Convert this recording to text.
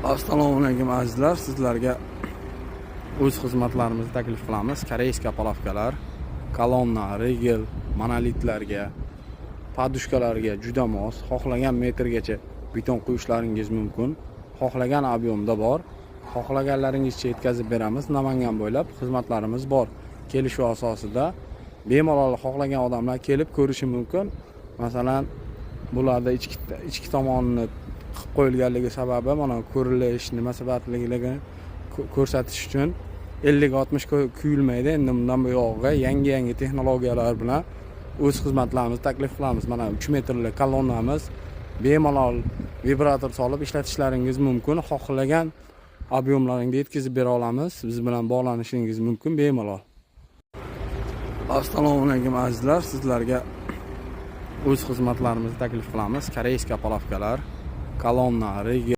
Assalomu alaykum azizlar, sizlarga o'z xizmatlarimizni taklif qilamiz. Koreyska polovkalar, kolonna, regel, monolitlarga, podushkalarga juda mos. Xohlagan metrgacha beton quyishlaringiz mumkin. Xohlagan ob'yomda bor. Xohlaganlaringizcha yetkazib beramiz. Namangan bo'ylab xizmatlarimiz bor. Kelishuv asosida bemalol xohlagan odamlar kelib ko'rishi mumkin. Masalan, bularda ichki tomonini qilib qo'yilganligi sababi mana ko'rilish nima sababligini ko'rsatish uchun 50-60 kuyilmaydi. Endi bundan buyog'iga yangi texnologiyalar bilan o'z xizmatlarimizni taklif qilamiz. Mana 3 metrli kolonnamiz, bemalol vibrator solib ishlatishlaringiz mumkin. Xohlagan ob'yomlaringni yetkazib bera olamiz. Biz bilan bog'lanishingiz mumkin bemalol. Assalomu alaykum azizlar, sizlarga o'z xizmatlarimizni taklif qilamiz. Koreyska polovkalar, kolonna, regel